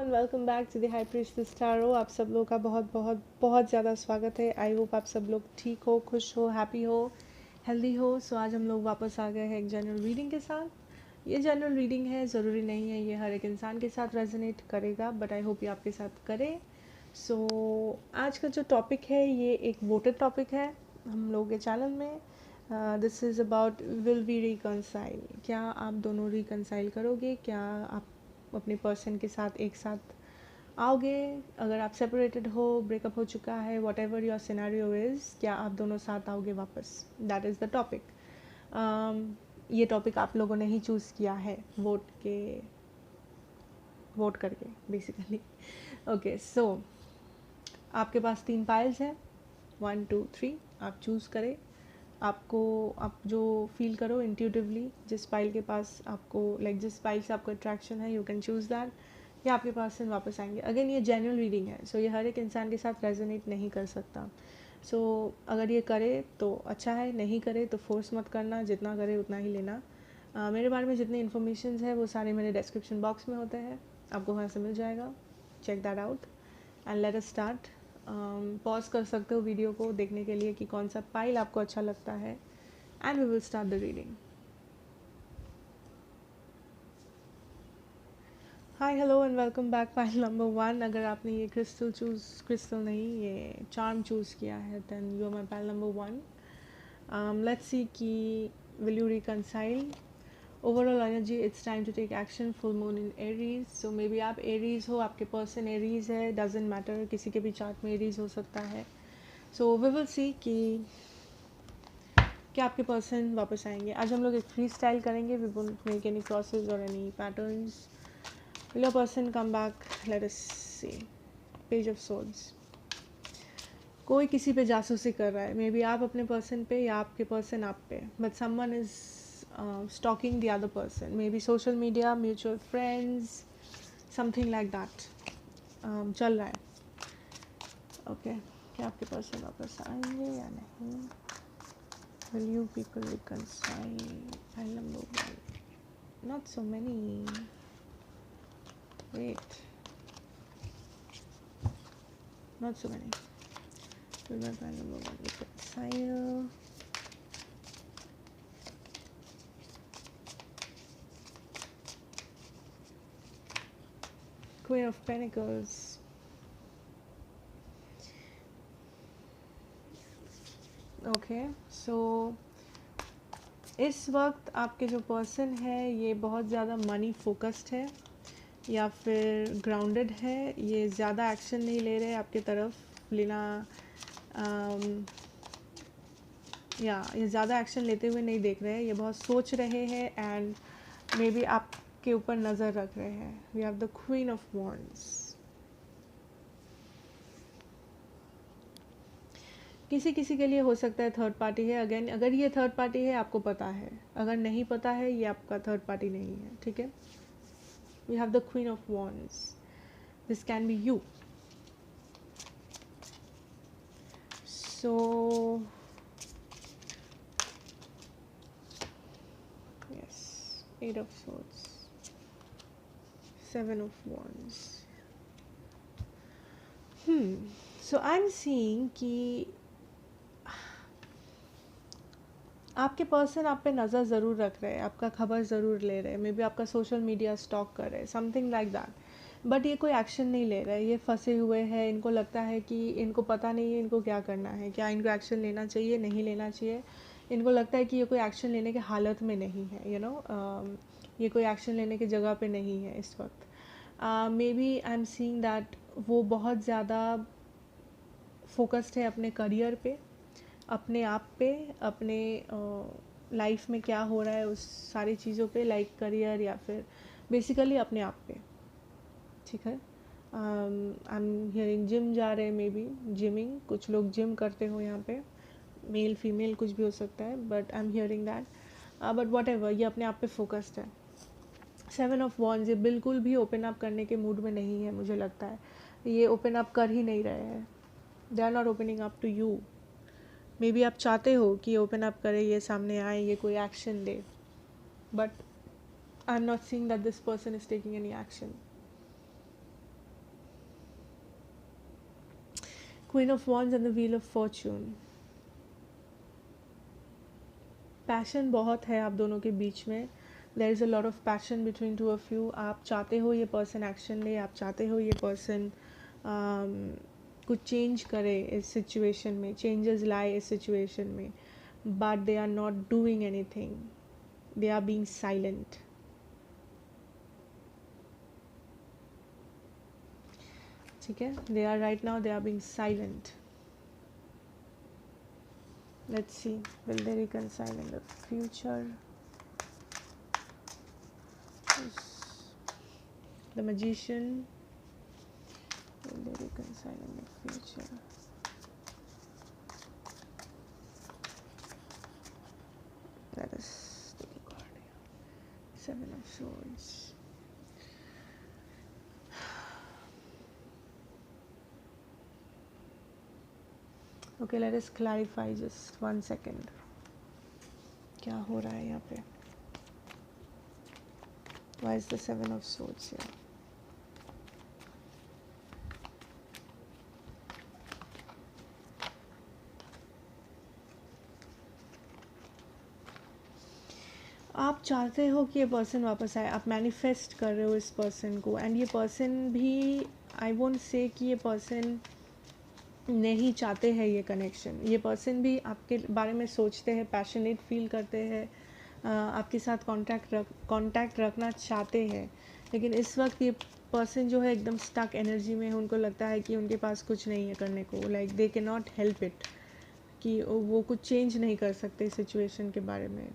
And welcome back to the high priestess tarot. आप सब लोगों का बहुत बहुत बहुत ज़्यादा स्वागत है। आई होप आप सब लोग ठीक हो, खुश हो, हैप्पी हो, हेल्दी हो। सो आज हम लोग वापस आ गए हैं एक जनरल रीडिंग के साथ। ये जनरल रीडिंग है, ज़रूरी नहीं है ये हर एक इंसान के साथ रेजोनेट करेगा, बट आई होप ये आपके साथ करे। सो आज का जो टॉपिक है ये एक वोटेड टॉपिक है हम लोग के चैनल में। This is about will we reconcile. क्या आप दोनों रिकनसाइल करोगे? क्या आप अपने पर्सन के साथ एक साथ आओगे? अगर आप सेपरेटेड हो, ब्रेकअप हो चुका है, what ever your scenario is, क्या आप दोनों साथ आओगे वापस? That is the topic. ये टॉपिक आप लोगों ने ही चूज़ किया है वोट करके बेसिकली। ओके, सो आपके पास 3 पाइल्स हैं, 1 2 3। आप चूज़ करें, आपको आप जो फील करो इंट्यूटिवली, जिस पाइल के पास आपको जिस पाइल से आपको अट्रैक्शन है, यू कैन चूज़ दैट। या आपके पास से वापस आएंगे। अगेन ये जनरल रीडिंग है, सो ये हर एक इंसान के साथ रेजोनेट नहीं कर सकता। सो अगर ये करे तो अच्छा है, नहीं करे तो फोर्स मत करना, जितना करे उतना ही लेना। मेरे बारे में जितनी इन्फॉर्मेशन है वो सारे मेरे डिस्क्रिप्शन बॉक्स में होते हैं, आपको वहाँ से मिल जाएगा। Check that out and let us start. Pause कर सकते हो वीडियो को देखने के लिए कि कौन सा पाइल आपको अच्छा लगता है, and we will start the reading. Hi hello and welcome back. Pile number 1। अगर आपने ये क्रिस्टल नहीं, ये चार्म चूज़ किया है, then you are my pile number 1। Let's see कि will you reconcile. Overall energy, it's time to take action. Full moon in Aries. So maybe आप Aries हो, आपके पर्सन एरीज है, doesn't matter, किसी के भी चार्ट में Aries हो सकता है। सो वी विल सी कि क्या आपके पर्सन वापस आएंगे। आज हम लोग एक फ्री स्टाइल करेंगे, we won't make any crosses और any patterns. Will your person come back? Let us see. Page of Swords. कोई किसी पे जासूसी कर रहा है, मे बी आप अपने पर्सन पे या आपके पर्सन आप पे, but someone is stalking the other person. Maybe social media, mutual friends, something like that चल रहा है। ओके, क्या आपके पर्सन वापस आएंगे या नहीं? Will you people reconcile? File number 1. Not so many. Wait. Not so many. Will my file number 1 reconcile? Queen of Pentacles. Okay, so इस वक्त आपके जो पर्सन है ये बहुत ज़्यादा मनी फोकस्ड है या फिर ग्राउंडेड है। ये ज़्यादा एक्शन नहीं ले रहे आपके तरफ लेना, या ये ज़्यादा एक्शन लेते हुए नहीं देख रहे हैं। ये बहुत सोच रहे हैं एंड मे बी आपके ऊपर नज़र रख रहे हैं। We have the queen of wands. किसी किसी के लिए हो सकता है थर्ड पार्टी है। अगेन अगर ये थर्ड पार्टी है आपको पता है, अगर नहीं पता है ये आपका थर्ड पार्टी नहीं है, ठीक है। We have the queen of wands. This can be you. So yes, 8 of swords, 7 of wands. So I am seeing कि आपके पर्सन आप पे नज़र ज़रूर रख रहे हैं, आपका खबर ज़रूर ले रहे हैं, मे बी आपका सोशल मीडिया स्टॉक कर रहे हैं, समथिंग लाइक दैट। बट ये कोई एक्शन नहीं ले रहे, ये फंसे हुए हैं। इनको लगता है कि इनको पता नहीं है इनको क्या करना है, क्या इनको एक्शन लेना चाहिए, नहीं लेना चाहिए। इनको लगता है कि ये कोई एक्शन लेने की हालत में नहीं है, ये कोई एक्शन लेने की जगह पे नहीं है इस वक्त। Maybe I am seeing that वो बहुत ज़्यादा फोकस्ड है अपने करियर पे, अपने आप पे, अपने लाइफ में क्या हो रहा है उस सारी चीज़ों पे, लाइक करियर या फिर बेसिकली अपने आप पे, ठीक है। आई एम हियरिंग जिम जा रहे हैं, मे बी जिमिंग, कुछ लोग जिम करते हो यहाँ पे, मेल फीमेल कुछ भी हो सकता है, but I am hearing that. But what ever, ये अपने आप पे फोकस्ड है। 7 ऑफ वॉन्ड्स, ये बिल्कुल भी ओपन अप करने के मूड में नहीं है, मुझे लगता है ये ओपन अप कर ही नहीं रहे हैं। They are not opening up to you. Maybe आप चाहते हो कि ओपन अप करे, ये सामने आए, ये कोई एक्शन ले, but I am not seeing that this person is taking any action. Queen of wands and the wheel of fortune. Passion बहुत है आप दोनों के बीच में, there is a lot of passion between two of you. आप चाहते हो ये पर्सन एक्शन ले, आप चाहते हो ये पर्सन कुछ चेंज करे इस सिचुएशन में, चेंजेस लाए इस सिचुएशन में, but they are not doing anything, they are being silent. ठीक है, they are right now, they are being silent. Let's see, will they reconcile in the future? The Magician, will they reconcile in the future? That is the card. Seven of Swords. Okay, let us clarify just 1 second. क्या हो रहा है यहाँ पे? Why is the Seven of Swords here? आप चाहते हो कि ये पर्सन वापस आए, आप मैनिफेस्ट कर रहे हो इस पर्सन को, एंड ये पर्सन भी, आई वोंट से कि ये पर्सन नहीं चाहते हैं ये कनेक्शन, ये पर्सन भी आपके बारे में सोचते हैं, पैशनेट फील करते हैं, आपके साथ कांटेक्ट रखना चाहते हैं, लेकिन इस वक्त ये पर्सन जो है एकदम स्टक एनर्जी में है। उनको लगता है कि उनके पास कुछ नहीं है करने को, like they can not help it, कि वो कुछ चेंज नहीं कर सकते सिचुएशन के बारे में।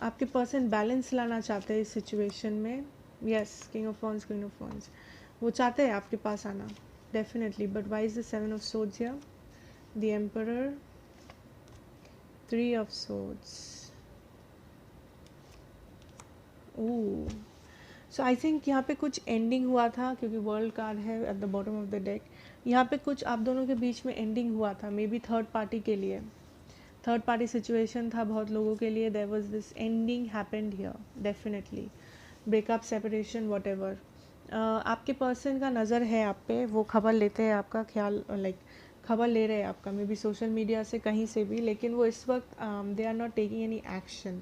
आपके पर्सन बैलेंस लाना चाहते हैं इस सिचुएशन में। Yes, king of wands, queen of wands, वो चाहते हैं आपके पास आना definitely, but why is the seven of swords here? The emperor, three of swords. Oh, so I think यहाँ पे कुछ एंडिंग हुआ था, क्योंकि वर्ल्ड कार्ड है at the bottom of the deck. यहाँ पे कुछ आप दोनों के बीच में एंडिंग हुआ था, मे बी थर्ड पार्टी के लिए, थर्ड पार्टी सिचुएशन था बहुत लोगों के लिए। There was this ending happened here definitely, breakup, separation, whatever. आपके पर्सन का नज़र है आप पे, वो खबर लेते हैं आपका ख्याल, लाइक खबर ले रहे हैं आपका, मे बी सोशल मीडिया से, कहीं से भी, लेकिन वो इस वक्त they are not taking any action.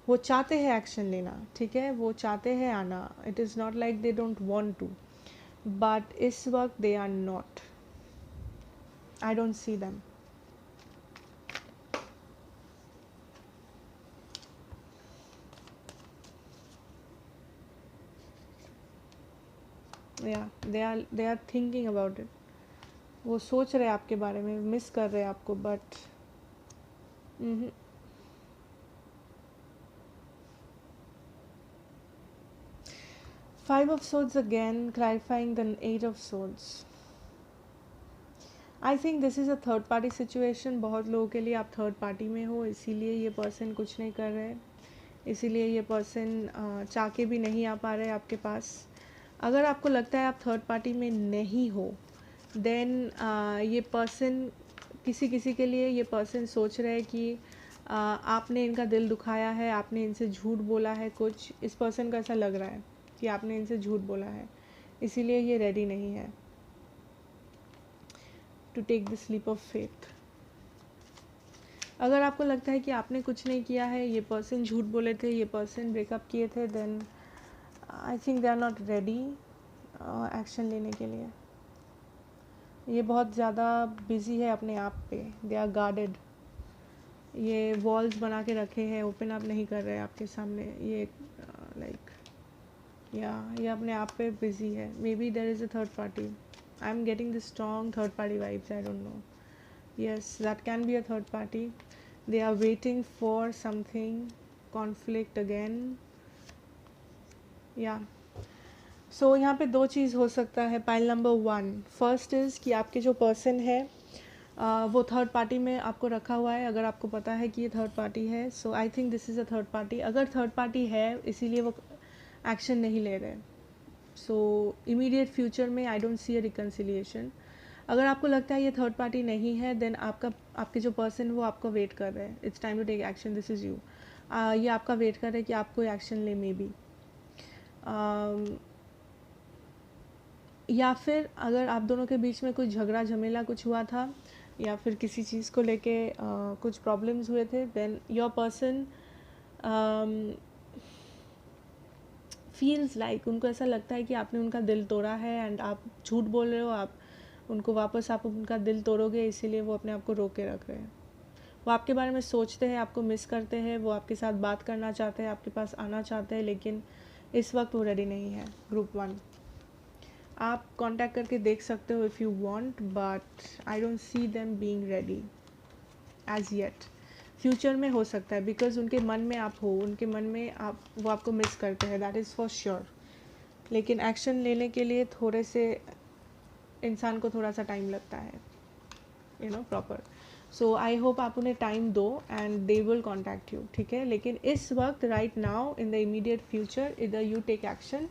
वो चाहते हैं एक्शन लेना, ठीक है, वो चाहते हैं आना, it is not like they don't want to, but इस वक्त they are not, I don't see them. या they are thinking about it, वो सोच रहे हैं आपके बारे में, मिस कर रहे हैं आपको, but five of swords again, clarifying the eight of swords. I think this is a third party situation. बहुत लोगों के लिए आप थर्ड पार्टी में हो, इसीलिए ये पर्सन कुछ नहीं कर रहे, इसीलिए ये पर्सन चाह के भी नहीं आ पा रहे आपके पास। अगर आपको लगता है आप थर्ड पार्टी में नहीं हो, देन ये पर्सन, किसी के लिए ये पर्सन सोच रहे हैं कि आपने इनका दिल दुखाया है, आपने इनसे झूठ बोला है कुछ, इस पर्सन का ऐसा लग रहा है कि आपने इनसे झूठ बोला है, इसीलिए ये रेडी नहीं है to take the leap of faith. अगर आपको लगता है कि आपने कुछ नहीं किया है, ये पर्सन झूठ बोले थे, ये पर्सन ब्रेकअप किए थे, then I think they are not ready action लेने के लिए। ये बहुत ज़्यादा बिजी है अपने आप पे, दे आर गार्डेड, ये वॉल्स बना के रखे हैं, ओपन अप नहीं कर रहे आपके सामने, ये लाइक ये अपने आप पे बिजी है। Maybe there is a third party, I am getting the strong third party vibes, I don't know, yes, that can be a third party. They are waiting for something, conflict again. Yeah. So यहाँ पे दो चीज़ हो सकता है। Pile number 1, first is कि आपके जो पर्सन है वो थर्ड पार्टी में आपको रखा हुआ है। अगर आपको पता है कि ये थर्ड पार्टी है, so I think this is a third party. अगर थर्ड पार्टी है, इसीलिए वो एक्शन नहीं ले रहे, सो इमीडिएट फ्यूचर में आई डोंट सी अ रिकन्सिलिएशन। अगर आपको लगता है ये थर्ड पार्टी नहीं है, देन आपके जो पर्सन वो आपको वेट कर रहे हैं, it's time to take action, this is you. ये आपका वेट कर रहे हैं कि आप कोई एक्शन ले मे बी। या फिर अगर आप दोनों के बीच में कुछ झगड़ा झमेला कुछ हुआ था या फिर किसी चीज़ को लेके कुछ प्रॉब्लम्स हुए थे, then your person feels like, उनको ऐसा लगता है कि आपने उनका दिल तोड़ा है एंड आप झूठ बोल रहे हो, आप उनको वापस आप उनका दिल तोड़ोगे, इसीलिए वो अपने आप को रोक के रख रहे हैं। वो आपके बारे में सोचते हैं, आपको मिस करते हैं, वो आपके साथ बात करना चाहते हैं, आपके पास आना चाहते हैं, लेकिन इस वक्त वो रेडी नहीं है। ग्रुप 1, आप कांटेक्ट करके देख सकते हो if you want, but I don't see them being ready as yet. Future में हो सकता है, बिकॉज उनके मन में आप हो, उनके मन में आप, वो आपको मिस करते हैं, दैट इज़ फॉर श्योर। लेकिन एक्शन लेने के लिए थोड़े से इंसान को थोड़ा सा टाइम लगता है, you no, proper. So I hope आप उन्हें टाइम दो and they will contact you, ठीक है। लेकिन इस वक्त right now in the immediate future इधर यू टेक एक्शन,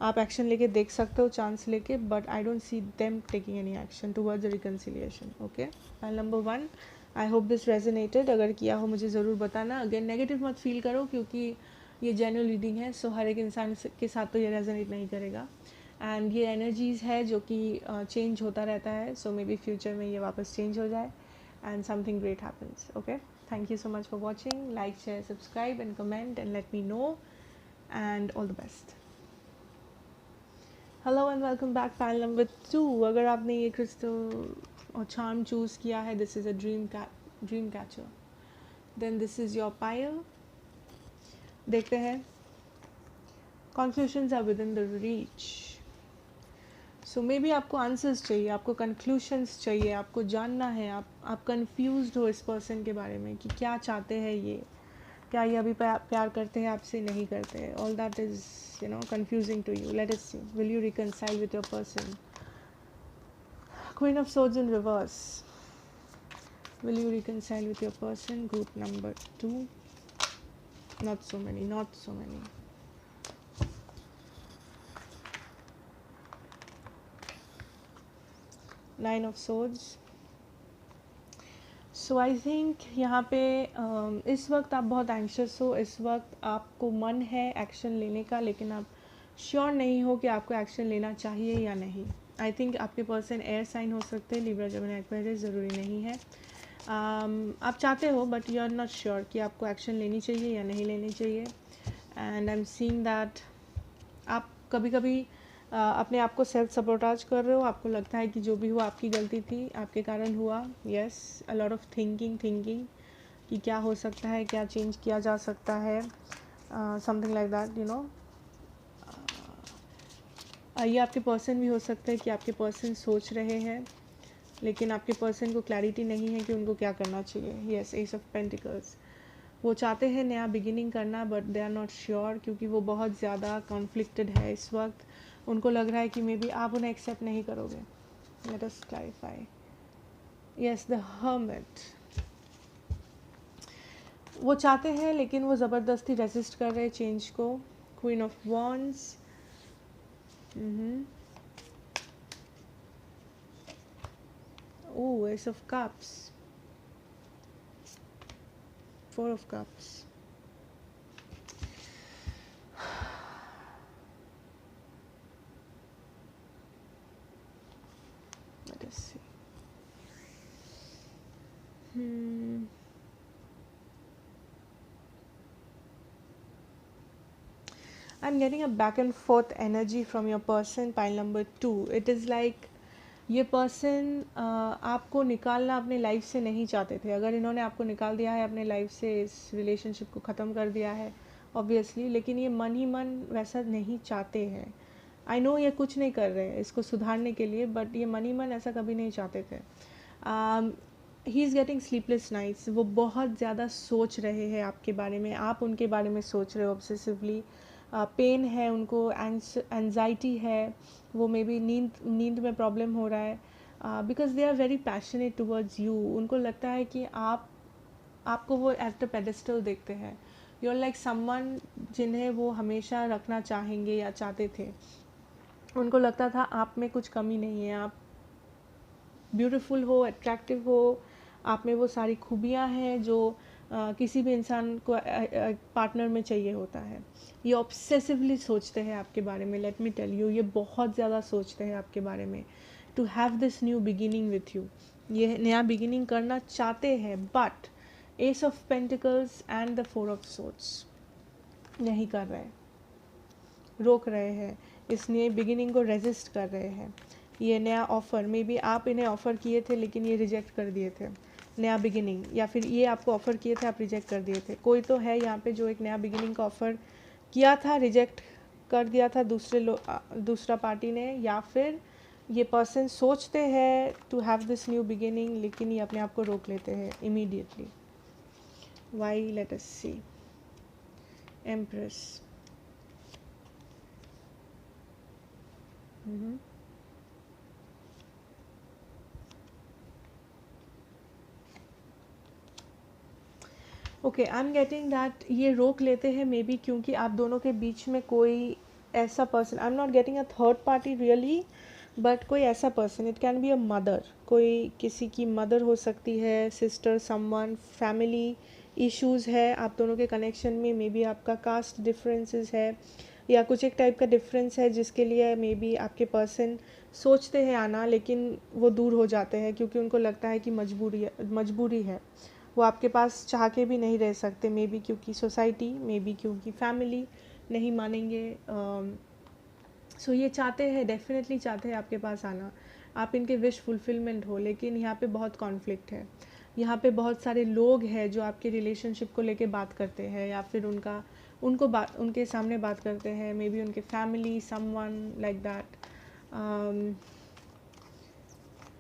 आप एक्शन लेके देख सकते हो, चांस लेके, but I don't see them taking any action towards the reconciliation. Okay, number 1, I hope this resonated. अगर किया हो मुझे ज़रूर बताना। अगेन नेगेटिव मत फील करो, क्योंकि ये जेन्युइन रीडिंग है, सो हर एक इंसान के साथ तो ये रेजोनेट नहीं करेगा, एंड ये एनर्जीज़ है जो कि चेंज होता रहता है, सो मे बी फ्यूचर में ये वापस चेंज हो जाए and something great happens. Okay, thank you so much for watching. Like, share, subscribe and comment and let me no, and all the best. Hello and welcome back, panel number 2। अगर आपने ये crystal और charm choose किया है, this is a dream catcher, then this is your pile. देखते हैं, conclusions are within the reach. So maybe आपको answers चाहिए, आपको कंक्लूशंस चाहिए, आपको जानना है, आप कंफ्यूज्ड हो इस पर्सन के बारे में कि क्या चाहते हैं ये, क्या ये अभी प्यार करते हैं आपसे, नहीं करते हैं। All that is, you know, confusing to you. Let us see, will you reconcile with your person? Queen of Swords in reverse, will you reconcile with your person? Group number 2, not so many, not so many. Nine of Swords. So I think यहाँ पे इस वक्त आप बहुत anxious हो, इस वक्त आपको मन है एक्शन लेने का, लेकिन आप श्योर नहीं हो कि आपको एक्शन लेना चाहिए या नहीं। आई थिंक आपके पर्सन एयर साइन हो सकते हैं, लिब्रा, जेमिनी, एक्वेरियस, ज़रूरी नहीं है। आप चाहते हो but you are not sure कि आपको एक्शन लेनी चाहिए या नहीं लेनी चाहिए, and I am seeing that आप कभी कभी अपने आप को सेल्फ सपोर्टाज कर रहे हो, आपको लगता है कि जो भी हुआ आपकी गलती थी, आपके कारण हुआ। Yes, a lot of thinking कि क्या हो सकता है, क्या चेंज किया जा सकता है, something like that, you know. ये आपके पर्सन भी हो सकता है कि आपके पर्सन सोच रहे हैं, लेकिन आपके पर्सन को क्लैरिटी नहीं है कि उनको क्या करना चाहिए। यस, एस ऑफ पेंटिकल्स, वो चाहते हैं नया बिगिनिंग करना, but they are not sure, क्योंकि वो बहुत ज़्यादा कॉन्फ्लिक्टेड है इस वक्त। उनको लग रहा है कि मे बी आप उन्हें एक्सेप्ट नहीं करोगे। Let us clarify. Yes, the hermit, वो चाहते हैं लेकिन वो ज़बरदस्ती रेजिस्ट कर रहे हैं चेंज को। Queen of wands, oh, S of cups, four of cups, let us see. I'm getting a back and forth energy from your person, pile number 2. It is like ये पर्सन आपको निकालना अपने life से नहीं चाहते थे। अगर इन्होंने आपको निकाल दिया है अपने लाइफ से, इस रिलेशनशिप को ख़त्म कर दिया है ऑब्वियसली, लेकिन ये मन ही मन वैसा नहीं चाहते हैं। आई नो ये कुछ नहीं कर रहे हैं इसको सुधारने के लिए, बट ये मन ही मन ऐसा कभी नहीं चाहते थे। He is getting sleepless nights, वो बहुत ज़्यादा सोच रहे हैं आपके बारे में, आप उनके बारे में सोच रहे हो ऑब्सेसिवली। पेन है उनको, एंजाइटी है, वो मे बी नींद में प्रॉब्लम हो रहा है, because they are very passionate towards you. उनको लगता है कि आपको वो एट द पेडेस्टल देखते हैं, यू आर लाइक समवन जिन्हें वो हमेशा रखना चाहेंगे या चाहते थे। उनको लगता था आप में कुछ कमी नहीं है, आप ब्यूटीफुल हो, अट्रैक्टिव हो, आप में वो सारी खूबियाँ हैं जो किसी भी इंसान को पार्टनर में चाहिए होता है। ये ऑब्सेसिवली सोचते हैं आपके बारे में, लेट मी टेल यू, ये बहुत ज़्यादा सोचते हैं आपके बारे में, to have this new beginning with you. ये नया बिगिनिंग करना चाहते हैं, but ace of pentacles and the four of swords नहीं कर रहे, रोक रहे हैं, इस नए बिगिनिंग को रेजिस्ट कर रहे हैं। ये नया ऑफ़र, मे बी आप इन्हें ऑफ़र किए थे लेकिन ये रिजेक्ट कर दिए थे, नया बिगिनिंग, या फिर ये आपको ऑफ़र किए थे, आप रिजेक्ट कर दिए थे। कोई तो है यहाँ पे जो एक नया बिगिनिंग का ऑफ़र किया था, रिजेक्ट कर दिया था दूसरा पार्टी ने, या फिर ये पर्सन सोचते हैं to have this new beginning लेकिन ये अपने आप को रोक लेते हैं immediately. Why, let us see. Empress, okay, I am getting that ये रोक लेते हैं मे बी क्योंकि आप दोनों के बीच में कोई ऐसा person, I am not getting a third party really, but कोई ऐसा person, it can be a mother, कोई किसी की मदर हो सकती है, सिस्टर, समवन, फैमिली इश्यूज़ है आप दोनों के कनेक्शन में, मे बी आपका कास्ट डिफरेंसेस है या कुछ एक टाइप का डिफरेंस है जिसके लिए मे बी आपके पर्सन सोचते हैं आना लेकिन वो दूर हो जाते हैं क्योंकि उनको लगता है कि मजबूरी है, वो आपके पास चाह के भी नहीं रह सकते, मे बी क्योंकि सोसाइटी, मे बी क्योंकि फैमिली नहीं मानेंगे। सो ये चाहते हैं, डेफिनेटली चाहते हैं आपके पास आना, आप इनके विश फुलफिलमेंट हो, लेकिन यहाँ पे बहुत कॉन्फ्लिक्ट है। यहाँ पे बहुत सारे लोग हैं जो आपके रिलेशनशिप को लेके बात करते हैं या फिर उनके सामने बात करते हैं, मे बी उनके family, someone like that,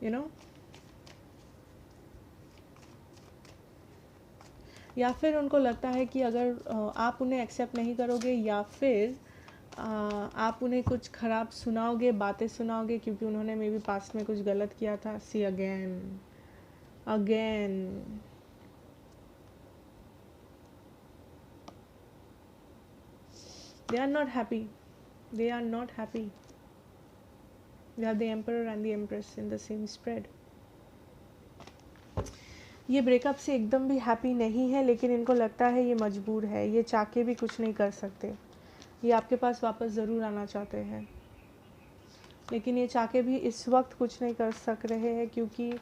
you know, या फिर उनको लगता है कि अगर आप उन्हें एक्सेप्ट नहीं करोगे या फिर आप उन्हें कुछ ख़राब सुनाओगे, बातें सुनाओगे क्योंकि उन्होंने मे बी पास्ट में कुछ गलत किया था। See again they are not happy, they are not happy. We have the emperor and the empress in the same spread. ये ब्रेकअप से एकदम भी हैप्पी नहीं है लेकिन इनको लगता है ये मजबूर है, ये चाह के भी कुछ नहीं कर सकते, ये आपके पास वापस ज़रूर आना चाहते हैं लेकिन ये चाह के भी इस वक्त कुछ नहीं कर सक रहे हैं क्योंकि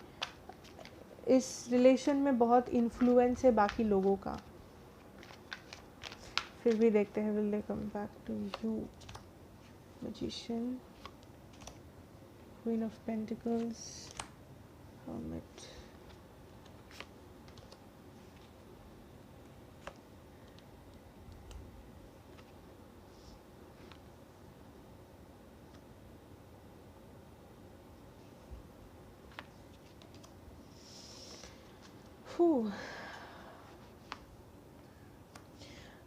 इस रिलेशन में बहुत इन्फ्लुएंस है बाकी लोगों का। फिर भी देखते हैं, will they come back to you. Magician, queen of pentacles, hermit,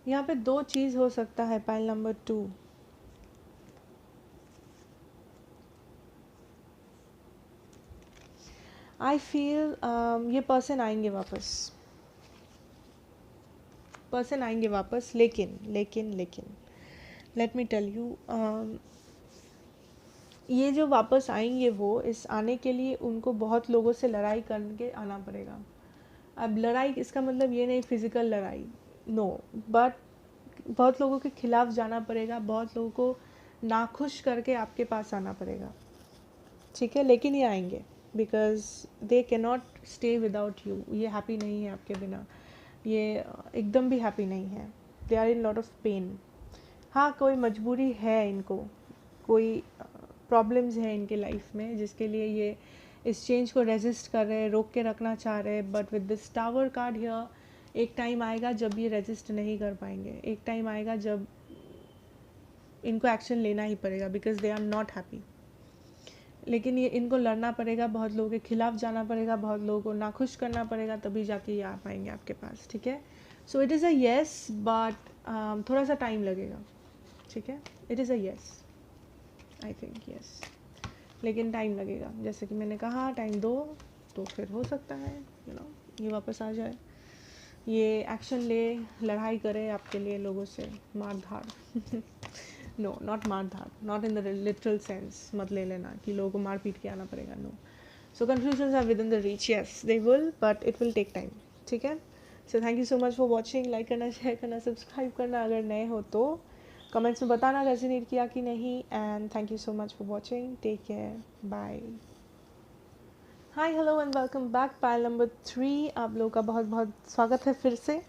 यहाँ पे दो चीज़ हो सकता है। पाइल नंबर 2, आई फील ये पर्सन आएंगे वापस, लेकिन लेट मी टेल यू, ये जो वापस आएंगे वो इस आने के लिए उनको बहुत लोगों से लड़ाई करके आना पड़ेगा। अब लड़ाई इसका मतलब ये नहीं फिज़िकल लड़ाई, नो, बट बहुत लोगों के खिलाफ जाना पड़ेगा, बहुत लोगों को नाखुश करके आपके पास आना पड़ेगा, ठीक है, लेकिन ये आएंगे because they can not stay without you. ये हैप्पी नहीं है आपके बिना, ये एकदम भी हैप्पी नहीं है, they are in lot of pain. हाँ, कोई मजबूरी है इनको, कोई प्रॉब्लम्स हैं इनके लाइफ में जिसके लिए ये इस चेंज को रेजिस्ट कर रहे हैं, रोक के रखना चाह रहे हैं, but with this tower card here एक टाइम आएगा जब ये रेजिस्ट नहीं कर पाएंगे, एक टाइम आएगा जब इनको एक्शन लेना ही पड़ेगा because they are not happy. लेकिन ये इनको लड़ना पड़ेगा, बहुत लोगों के खिलाफ जाना पड़ेगा, बहुत लोगों को नाखुश करना पड़ेगा, तभी जाके ये आ पाएंगे आपके पास, ठीक है। So it is a yes, but थोड़ा सा टाइम लगेगा, ठीक है, it is a yes, I think yes, लेकिन टाइम लगेगा। जैसे कि मैंने कहा टाइम दो तो फिर हो सकता है ये वापस आ जाए, ये एक्शन ले, लड़ाई करे आपके लिए लोगों से, मार धाड़ नो, नॉट मार धाड़, not in the literal sense, मत ले लेना कि लोगों को मार पीट के आना पड़ेगा, no. So conclusions are within the reach, yes they will, but it will take time, ठीक है। So thank you so much for watching. Like करना, शेयर करना, सब्सक्राइब करना अगर नए हो तो. कमेंट्स में बताना रेजोनेट किया कि नहीं. And thank you so much for watching. Take care. Bye. Hi, hello and welcome back. Pile number 3 आप लोगों का बहुत बहुत स्वागत है फिर से.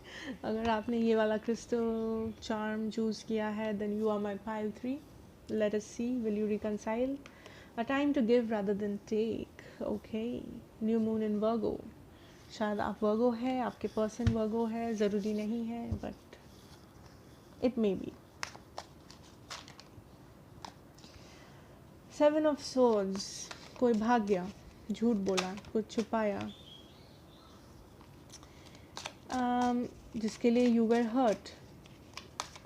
अगर आपने ये वाला क्रिस्टल चार्म चूज़ किया है then you are my pile 3. Let us see, will you reconcile. A time to give rather than take. Okay. New moon in Virgo. शायद आप वर्गो है, आपके पर्सन वर्गो है, ज़रूरी नहीं है but it may be. 7 of swords. कोई भाग गया, झूठ बोला, कुछ छुपाया, जिसके लिए यू वर हर्ट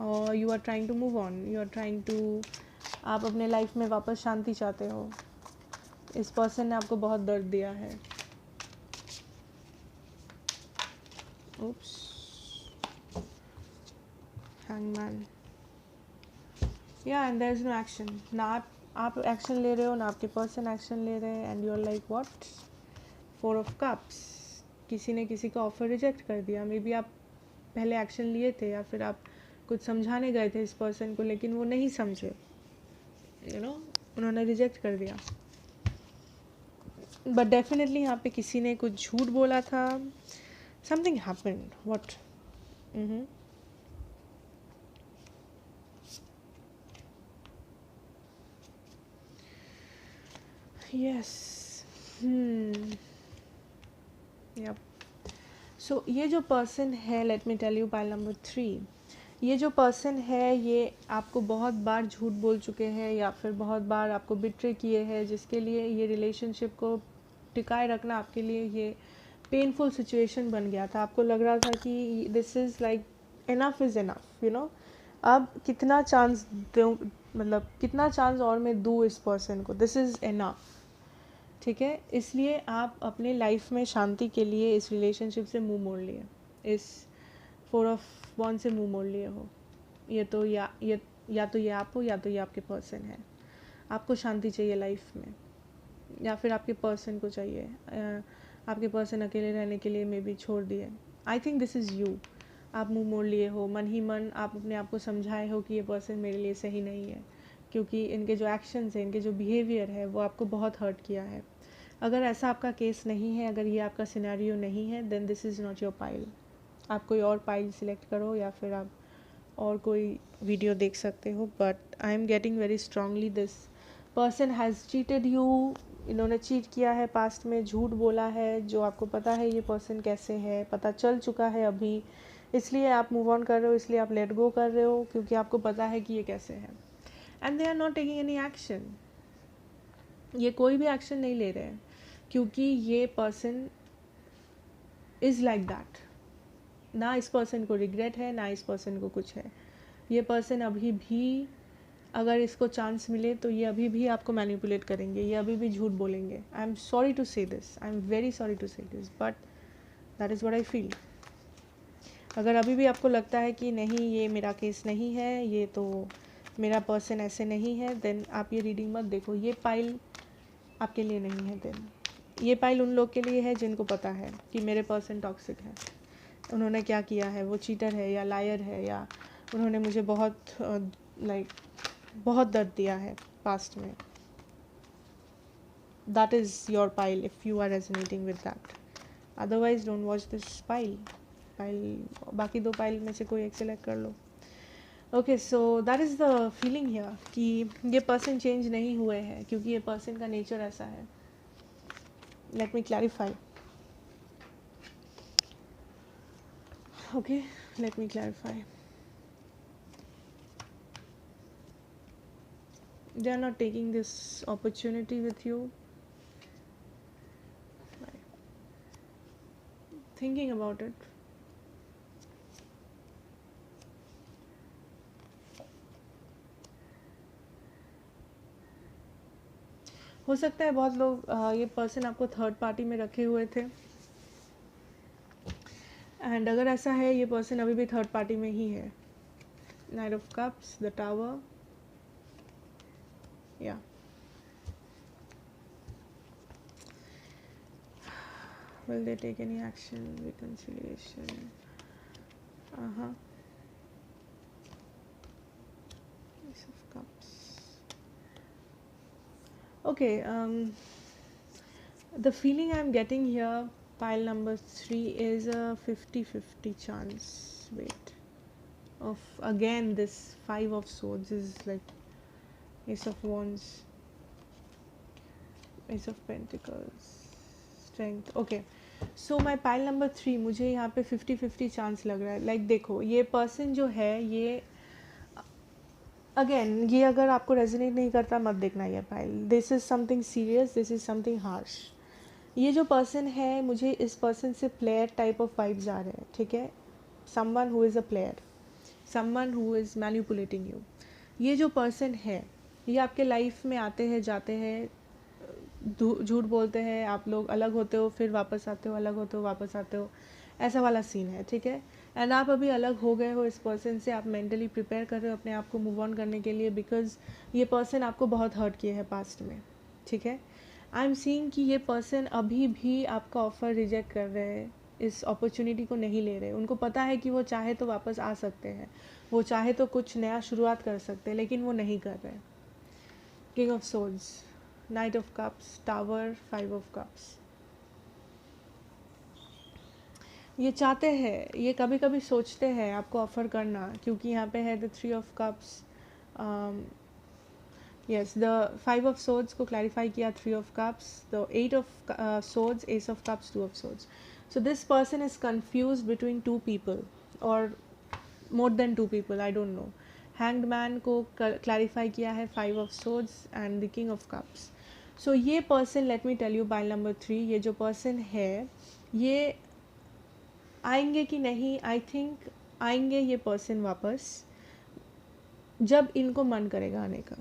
और you are trying to move on. You are trying to, आप अपने लाइफ में वापस शांति चाहते हो. इस पर्सन ने आपको बहुत दर्द दिया है. oops. Hangman. Yeah, and there is no action. ना आप एक्शन ले रहे हो ना आपके पर्सन एक्शन ले रहे हैं. And you are like what. 4 of cups. किसी ने किसी का ऑफर रिजेक्ट कर दिया. मे बी आप पहले एक्शन लिए थे या फिर आप कुछ समझाने गए थे इस पर्सन को लेकिन वो नहीं समझे. यू नो, उन्होंने रिजेक्ट कर दिया. बट डेफिनेटली यहाँ पे किसी ने कुछ झूठ बोला था. Something happened. What. Yes. Yup. So ये जो पर्सन है, let me tell you pile number 3. ये जो पर्सन है ये आपको बहुत बार झूठ बोल चुके हैं या फिर बहुत बार आपको बिट्रे किए हैं, जिसके लिए ये रिलेशनशिप को टिकाए रखना आपके लिए ये पेनफुल सिचुएशन बन गया था. आपको लग रहा था कि this is like enough is enough, you know. अब कितना चांस दूँ, मतलब कितना चांस और मैं दूँ इस पर्सन को. This is enough. ठीक है. इसलिए आप अपने लाइफ में शांति के लिए इस रिलेशनशिप से मुंह मोड़ लिए. इस 4 ऑफ वॉन्ड से मुंह मोड़ लिए हो. ये तो या तो ये आप हो या तो ये आपके पर्सन है. आपको शांति चाहिए लाइफ में या फिर आपके पर्सन को चाहिए. आपके पर्सन अकेले रहने के लिए मे बी छोड़ दिए. आई थिंक दिस इज़ यू. आप मुंह मोड़ लिए हो. मन ही मन आप अपने आप को समझाए हो कि ये पर्सन मेरे लिए सही नहीं है, क्योंकि इनके जो एक्शंस हैं, इनके जो बिहेवियर है वो आपको बहुत हर्ट किया है. अगर ऐसा आपका केस नहीं है, अगर ये आपका सिनेरियो नहीं है, then this is not your pile. आप कोई और पाइल सिलेक्ट करो या फिर आप और कोई वीडियो देख सकते हो. But I am getting very strongly this person has cheated you. इन्होंने चीट किया है पास्ट में, झूठ बोला है. जो आपको पता है ये पर्सन कैसे है, पता चल चुका है अभी. इसलिए आप मूव ऑन कर रहे हो, इसलिए आप लेट गो कर रहे हो, क्योंकि आपको पता है कि ये कैसे है. And they are not taking any action. ये कोई भी एक्शन नहीं ले रहे हैं क्योंकि ये पर्सन इज़ लाइक दैट. ना इस पर्सन को रिग्रेट है, ना इस पर्सन को कुछ है. ये पर्सन अभी भी, अगर इसको चांस मिले तो ये अभी भी आपको मैनिपुलेट करेंगे, ये अभी भी झूठ बोलेंगे. I am sorry to say this, I am very sorry to say this, but that is what I feel. अगर अभी भी आपको लगता है कि नहीं ये मेरा केस नहीं है, ये तो मेरा पर्सन ऐसे नहीं है, देन आप ये रीडिंग मत देखो. ये पाइल आपके लिए नहीं है. देन ये पाइल उन लोग के लिए है जिनको पता है कि मेरे पर्सन टॉक्सिक है. उन्होंने क्या किया है, वो चीटर है या लायर है, या उन्होंने मुझे बहुत बहुत दर्द दिया है पास्ट में. That is your pile if you are resonating with that. Otherwise don't watch this pile. बाकी 2 पाइल में से कोई एक सेलेक्ट कर लो. Okay. So that is the feeling here कि ये पर्सन चेंज नहीं हुए हैं क्योंकि ये पर्सन का नेचर ऐसा है. Let me clarify. Okay, let me clarify. They are not taking this opportunity with you. Thinking about it. हो सकता है बहुत लोग ये पर्सन आपको थर्ड पार्टी में रखे हुए थे. एंड अगर ऐसा है, ये पर्सन अभी भी थर्ड पार्टी में ही है. Night of cups, the tower. या Will they take any action? Reconciliation. Ace of Cups. Okay, the feeling I'm getting here, pile number 3, is a 50-50 chance. Wait. Of again, this 5 of Swords is like Ace of Wands, Ace of Pentacles, Strength. Okay, so my pile number 3, मुझे यहाँ पे 50-50 chance लग रहा है. Like देखो, ये person जो है, ये अगेन, ये अगर आपको रेजोनेट नहीं करता मत देखना ये pile. This is something serious, this is something harsh. ये जो पर्सन है, मुझे इस पर्सन से प्लेयर टाइप ऑफ वाइब्स आ रहे हैं. ठीक है, someone who is a player, someone who is manipulating you. ये जो पर्सन है, ये आपके लाइफ में आते हैं, जाते हैं, झूठ बोलते हैं, आप लोग अलग होते हो, फिर वापस आते हो, अलग होते हो, वापस आते हो, ऐसा वाला सीन है. ठीक है, एंड आप अभी अलग हो गए हो इस पर्सन से. आप मेंटली प्रिपेयर कर रहे हो अपने आप को मूव ऑन करने के लिए, बिकॉज ये पर्सन आपको बहुत हर्ट किए हैं पास्ट में. ठीक है, आई एम सीइंग कि ये पर्सन अभी भी आपका ऑफ़र रिजेक्ट कर रहे हैं, इस अपॉर्चुनिटी को नहीं ले रहे. उनको पता है कि वो चाहे तो वापस आ सकते हैं, वो चाहे तो कुछ नया शुरुआत कर सकते हैं, लेकिन वो नहीं कर रहे. King of swords, night of cups, tower, 5 of cups. ये चाहते हैं, ये कभी कभी सोचते हैं आपको ऑफ़र करना, क्योंकि यहाँ पे है the 3 of cups. Yes, the 5 of swords को क्लैरिफाई किया, 3 of cups, the 8 of swords, ace of cups, 2 of swords. So this person is confuse between 2 people और more than 2 people, I don't know. Hanged man को clarify किया है, 5 of swords and the king of cups. So ये person, let me tell you, pile number 3, ये जो person है, ये आएंगे कि नहीं, आई थिंक आएंगे ये पर्सन वापस, जब इनको मन करेगा आने का,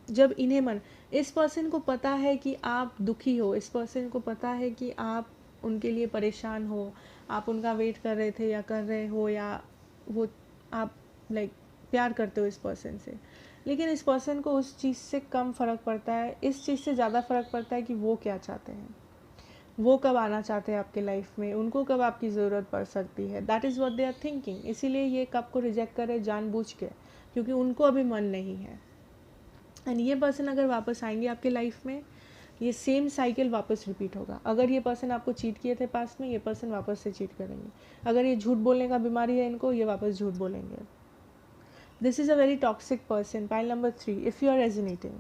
जब इन्हें मन. इस पर्सन को पता है कि आप दुखी हो, इस पर्सन को पता है कि आप उनके लिए परेशान हो, आप उनका वेट कर रहे थे या कर रहे हो, या वो आप लाइक प्यार करते हो इस पर्सन से. लेकिन इस पर्सन को उस चीज़ से कम फ़र्क पड़ता है, इस चीज़ से ज़्यादा फ़र्क पड़ता है कि वो क्या चाहते हैं, वो कब आना चाहते हैं आपके लाइफ में, उनको कब आपकी ज़रूरत पड़ सकती है. That is what they are thinking. इसीलिए ये कब को रिजेक्ट करे जानबूझ के, क्योंकि उनको अभी मन नहीं है. एंड ये पर्सन अगर वापस आएंगे आपके लाइफ में, ये सेम साइकिल वापस रिपीट होगा. अगर ये पर्सन आपको चीट किए थे पास्ट में, ये पर्सन वापस से चीट करेंगे. अगर ये झूठ बोलने का बीमारी है इनको, ये वापस झूठ बोलेंगे. This is a very toxic person. Pile number 3, if you are resonating,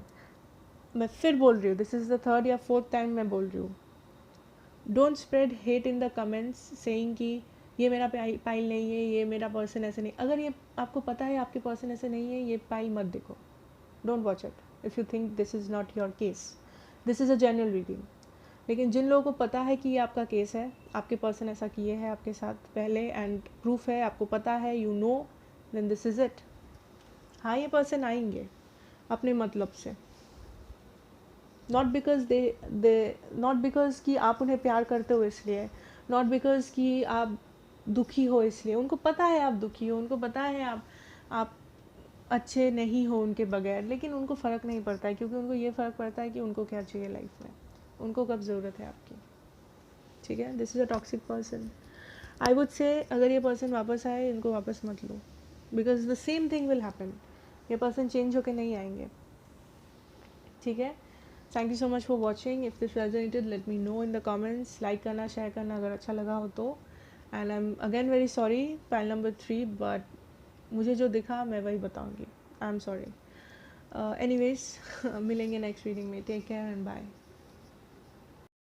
मैं फिर बोल रही हूँ, दिस इज़ द 3rd या 4th टाइम मैं बोल रही हूँ, don't spread hate in the comments saying कि ये मेरा पाइल नहीं है, ये मेरा पर्सन ऐसे नहीं. अगर ये आपको पता है आपके पर्सन ऐसे नहीं है, ये पाइल मत देखो. Don't watch it if you think this is not your case. This is a general reading. लेकिन जिन लोगों को पता है कि ये आपका केस है, आपके पर्सन ऐसा किए हैं आपके साथ पहले, एंड प्रूफ है, आपको पता है, you know, then this is it. हाँ, ये पर्सन आएंगे अपने मतलब से, नॉट बिकॉज कि आप उन्हें प्यार करते हो इसलिए, नॉट बिकॉज कि आप दुखी हो इसलिए. उनको पता है आप दुखी हो, उनको पता है आप अच्छे नहीं हो उनके बगैर, लेकिन उनको फ़र्क नहीं पड़ता है, क्योंकि उनको ये फ़र्क पड़ता है कि उनको क्या चाहिए लाइफ में, उनको कब ज़रूरत है आपकी. ठीक है, this is a toxic person. I would say अगर ये पर्सन वापस आए, इनको वापस मत लो, because the same thing will happen. ये पर्सन चेंज होके नहीं आएंगे. ठीक है, thank you so much for watching. If this resonated, let me know in the comments. Like करना, शेयर करना अगर अच्छा लगा हो तो. And I am again very sorry, pile number 3, but मुझे जो दिखा मैं वही बताऊँगी. I am sorry. एनीवेज, मिलेंगे नेक्स्ट रीडिंग में. Take care and bye.